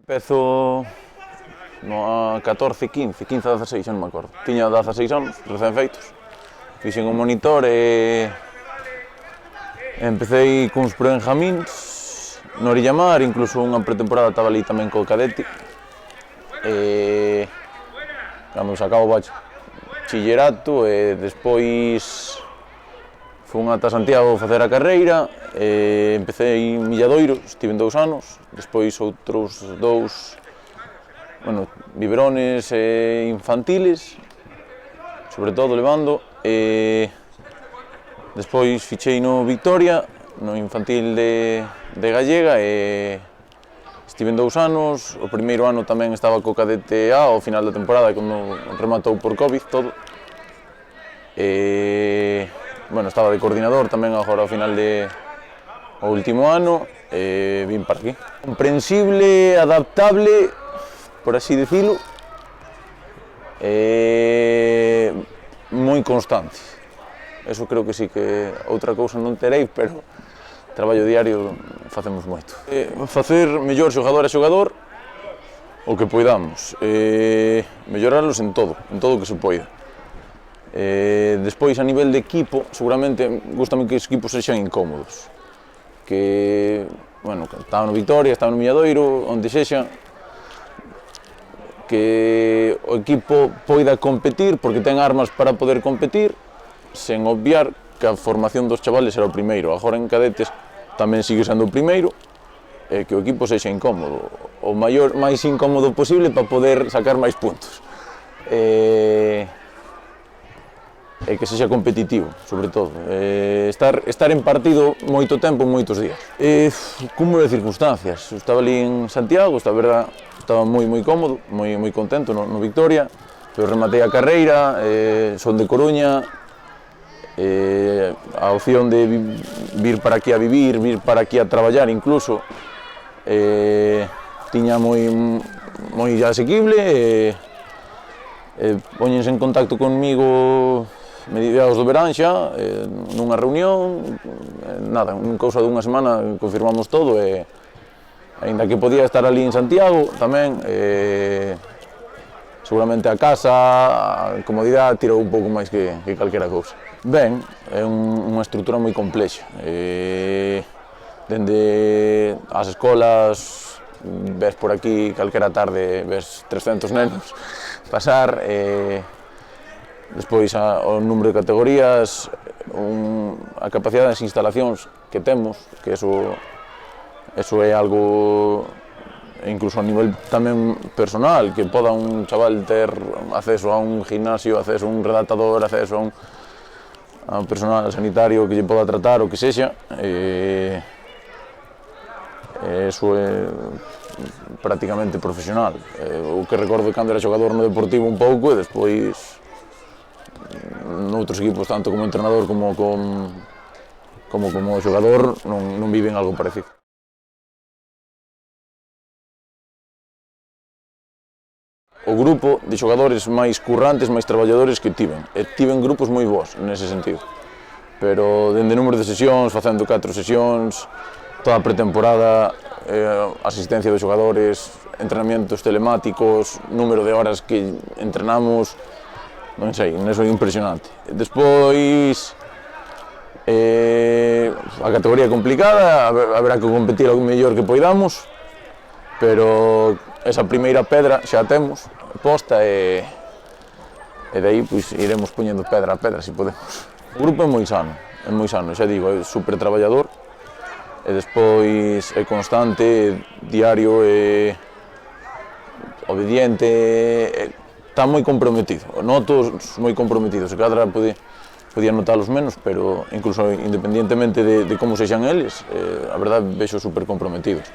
Empezo a 14, 15 a 16, non me acordo. Tiña 16 anos, recén feitos. Fixen un monitor e empecé cuns prebenjamíns no Orillamar, incluso unha pretemporada estaba ali tamén co cadete. E cando sacaba o bachillerato e despois fun ata Santiago a facer a carreira e empecé en Milladoiro, estive 2 anos, despois outros 2, biberones e infantiles, sobre todo levando, e despois fichei no Victoria, no infantil de Gallega e estive 2 anos, o primeiro ano tamén estaba co cadete A ao final da temporada, cando rematou por Covid todo. E, estaba de coordinador tamén agora ao final do último ano e vim para aquí. Comprensible, adaptable, por así dicilo, e moi constante. Eso creo que sí, que outra cousa non terei, pero traballo diario facemos moito. Facer mellor xogador a xogador o que poidamos, melloralos en todo o que se poida. Despois, a nivel de equipo, seguramente gústame que os equipos sexan incómodos. Que, estaba no Victoria, estaba no Milladoiro, onde sexa, que o equipo poida competir, porque ten armas para poder competir, sen obviar que a formación dos chavales era o primeiro. Agora en cadetes tamén sigue sendo o primeiro, e que o equipo sexa incómodo, o máis incómodo posible para poder sacar máis puntos. E que sexa competitivo, sobre todo. Estar en partido moito tempo, moitos días. Cúmulo de circunstancias. Estaba ali en Santiago, estaba moi cómodo, moi contento no Victoria, pero rematei a carreira, son de Coruña, a opción de vir para aquí a vivir, vir para aquí a traballar incluso, tiña moi asequible, póñense en contacto conmigo mediados do verán xa, nunha reunión, en cousa dunha semana confirmamos todo e aínda que podía estar ali en Santiago tamén, seguramente a casa, a comodidade tirou un pouco máis que calquera cousa. Ben, é unha estrutura moi complexa, dende as escolas, ves por aquí calquera tarde, ves 300 nenos pasar, despois o número de categorías, a capacidade das instalacións que temos, que eso é algo, incluso a nivel tamén personal, que poda un chaval ter acceso a un gimnasio, acceso a un redactador, acceso a un personal sanitario que lle poda tratar o que sexa, eso é prácticamente profesional. O que recordo cando era xogador no Deportivo un pouco e despois noutros equipos, tanto como entrenador como xogador, non viven algo parecido. O grupo de xogadores máis currantes, máis traballadores que tiven, e tiven grupos moi bons nese sentido, pero dende número de sesións, facendo 4 sesións, toda a pretemporada, asistencia de xogadores, entrenamientos telemáticos, número de horas que entrenamos, non sei, neso é impresionante. Despois, a categoría é complicada, haberá que competir o mellor que poidamos, pero esa primeira pedra xa a temos posta e de aí iremos poñendo pedra a pedra, se podemos. O grupo é moi sano, xa digo, é super traballador e despois é constante, diario, é obediente, está moi comprometido, noto moi comprometidos, e cadra podía notalos menos, pero incluso independientemente de como sexan eles, a verdade vexo super comprometidos.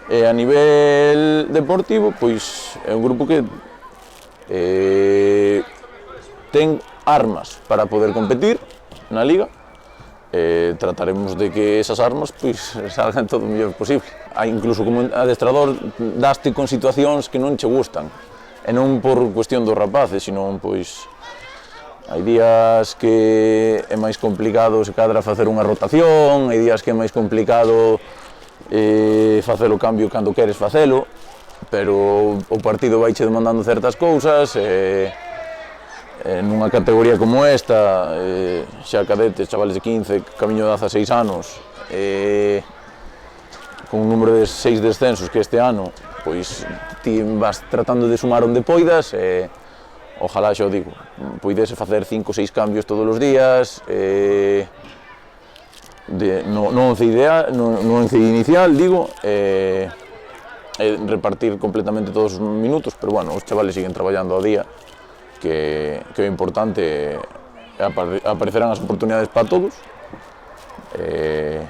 E a nivel deportivo, pois é un grupo que ten armas para poder competir na liga, trataremos de que esas armas salgan todo o mellor posible. Incluso como adestrador daste con situacións que non che gustan, e non por cuestión dos rapaces, sino hai días que é máis complicado se cadra facer unha rotación, hai días que é máis complicado facer o cambio cando queres facelo, pero o partido vai che demandando certas cousas, nunha categoría como esta, xa cadetes, chavales de 15, camiño de 16 anos, con un número de 6 descensos que este ano, pois ti vas tratando de sumar onde poidas, ojalá, xa o digo, poidese facer 5 ou 6 cambios todos os días, no once inicial, digo, repartir completamente todos os minutos, pero bueno, os chavales siguen traballando ao día, que o importante aparecerán as oportunidades para todos, e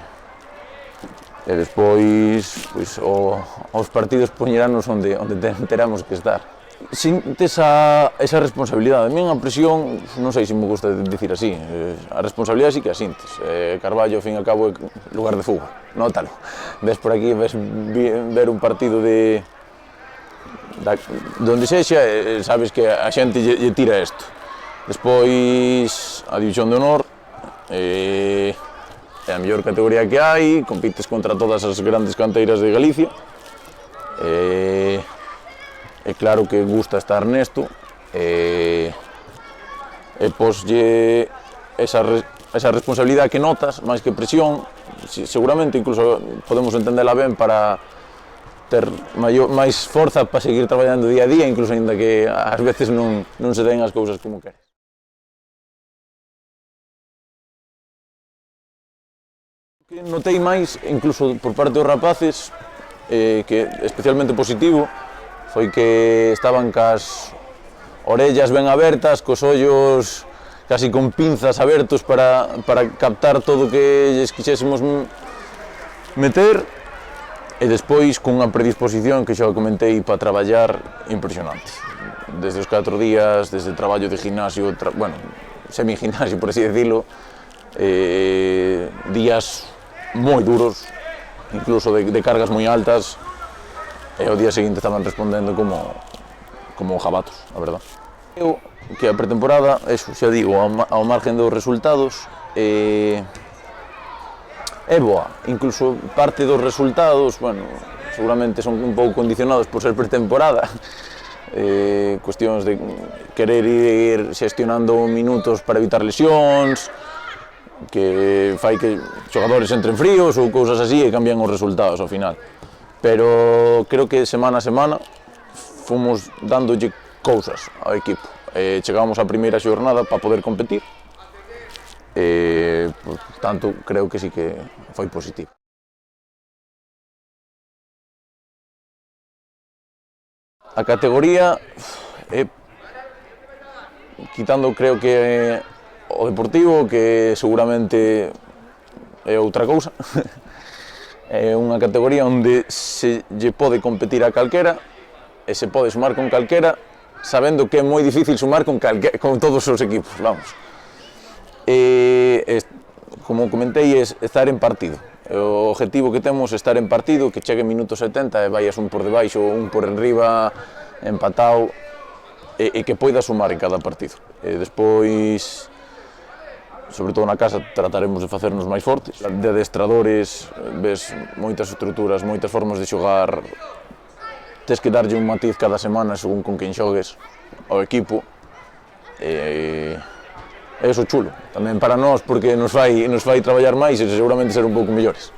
despois pois, os partidos poñeranos onde teremos que estar. Sintes esa responsabilidade. A min a presión, non sei se me gusta dicir así, a responsabilidade sí que a sintes. Carballo, ao fin e ao cabo, é lugar de fútbol, nótalo. Ves por aquí, ves ver un partido de onde sexa, sabes que a xente lle tira isto. Despois, a División de Honor, é a mellor categoría que hai, compites contra todas as grandes canteiras de Galicia, é claro que gusta estar nesto, e poslle esa responsabilidade que notas, máis que presión, seguramente incluso podemos entendela ben para ter máis forza para seguir traballando día a día, incluso aínda que ás veces non se den as cousas como queres. O que notei máis, incluso por parte dos rapaces, que especialmente positivo, foi que estaban cas orellas ben abertas, cos ollos casi con pinzas abertos para captar todo o que lles quixésemos meter, e despois cunha predisposición que xa comentei para traballar impresionante. Desde os 4 días, desde traballo de gimnasio, bueno, semi-gimnasio por así decirlo, días moi duros, incluso de cargas moi altas, e ao día seguinte estaban respondendo como jabatos, a verdad. Eu, que a pretemporada, eso, xa digo, ao margen dos resultados, é boa. Incluso parte dos resultados, bueno, seguramente son un pouco condicionados por ser pretemporada, cuestións de querer ir xestionando minutos para evitar lesións, que fai que xogadores entren fríos ou cousas así e cambian os resultados ao final. Pero creo que semana a semana fomos dándolle cousas ao equipo. Chegamos á primeira xornada para poder competir, por tanto, creo que sí que foi positivo. A categoría, quitando creo que o Deportivo, que seguramente é outra cousa, é unha categoría onde se lle pode competir a calquera e se pode sumar con calquera, sabendo que é moi difícil sumar con todos os equipos, vamos. Como comentei, é estar en partido. O objetivo que temos é estar en partido, que chegue minuto 70 e vayas un por debaixo, un por enriba, empatado, e que poida sumar en cada partido. Despois, sobre todo na casa, trataremos de facernos máis fortes. De adestradores, ves moitas estruturas, moitas formas de xogar. Tes que darlle un matiz cada semana según con quen xogues ao equipo. É iso chulo, tamén para nós, porque nos fai traballar máis e seguramente ser un pouco mellores.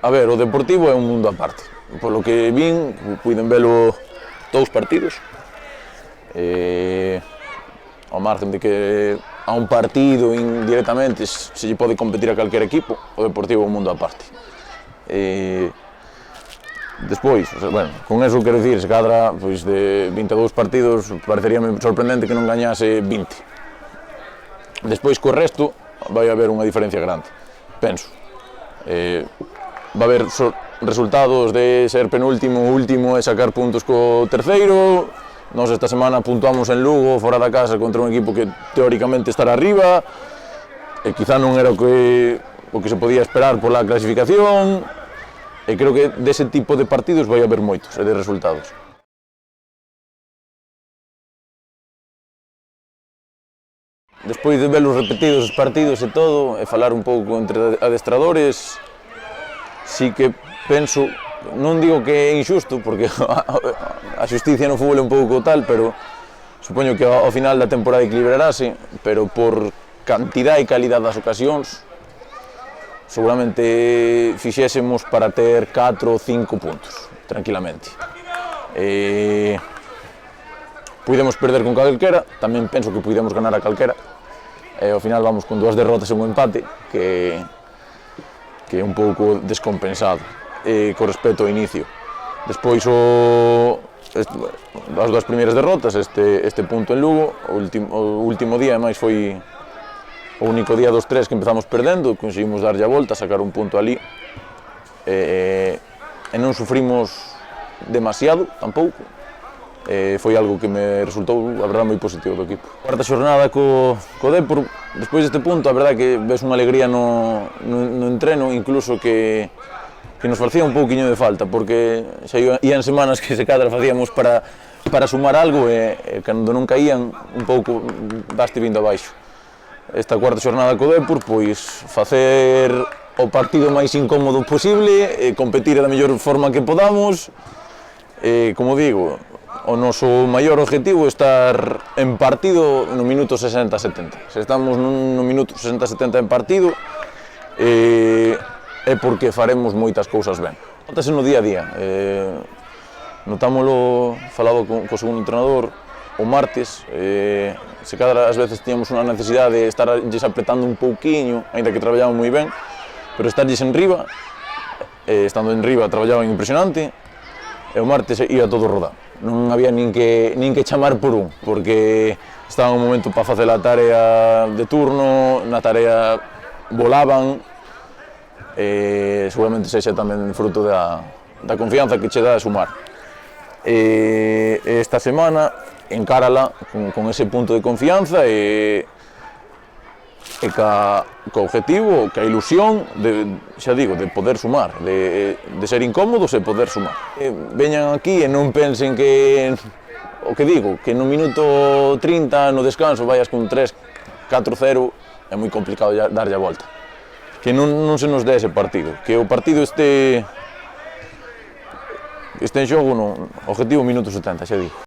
A ver, o Deportivo é un mundo aparte. Polo que vin, puiden velo 2 partidos. Ao margen de que a un partido indirectamente se lle pode competir a calquer equipo, o Deportivo é un mundo aparte. Despois, bueno, con eso quero dicir, se cadra de 22 partidos, pareceríame sorprendente que non gañase 20. Despois, co resto, vai haber unha diferencia grande, penso. Vai haber resultados de ser penúltimo, último e sacar puntos co terceiro. Nós esta semana puntuamos en Lugo, fora da casa, contra un equipo que teóricamente estará arriba, e quizá non era o que se podía esperar pola clasificación, e creo que dese tipo de partidos vai haber moitos, e de resultados. Despois de velos repetidos os partidos e todo, e falar un pouco entre adestradores, sí que penso non digo que é injusto, porque a xusticia no fútbol é un pouco tal, pero supoño que ao final da temporada equilibrarase, pero por cantidad e calidad das ocasións, seguramente fixésemos para ter 4 ou 5 puntos, tranquilamente. Puidemos perder con calquera, tamén penso que puidemos ganar a calquera, ao final vamos con 2 derrotas e un empate, que é un pouco descompensado co respecto ao inicio. Despois as 2 primeiras derrotas, este punto en Lugo, o último día, ademais, foi o único día dos 3 que empezamos perdendo, conseguimos darlle a volta, sacar un punto ali, e non sufrimos demasiado, tampouco. Foi algo que me resultou, a verdade, moi positivo do equipo. Cuarta xornada co Dépor, despois deste punto, a verdade que ves unha alegría no entreno, incluso que nos facía un pouquiño de falta, porque xa ían semanas que se cadra facíamos para sumar algo e cando non caían, un pouco daste vindo abaixo. Esta cuarta xornada co Dépor, pois facer o partido máis incómodo posible, competir da mellor forma que podamos, como digo, o noso maior objetivo é estar en partido no minuto 60-70. Se estamos no minuto 60-70 en partido, é porque faremos moitas cousas ben. Notase no día a día. Notámolo, falado co segundo entrenador, o martes, se cadra ás veces tiñamos unha necesidade de estarlles apretando un pouquiño, aínda que traballaban moi ben, pero estarlles en riba, estando en riba traballaban impresionante, e o martes ia todo rodado. Non había nin que chamar por un, porque estaba un momento para facer a tarea de turno, na tarea volaban, seguramente sexa tamén fruto da confianza que che dá a sumar. Esta semana encárala con ese punto de confianza e co objetivo, ca ilusión, xa digo, de poder sumar, de ser incómodos e poder sumar. Veñan aquí e non pensen que, o que digo, que no minuto 30, no descanso, vayas con 3-4-0, é moi complicado darlle a volta. Que non se nos dé ese partido, que o partido este en xogo no objetivo minuto 70, xa digo.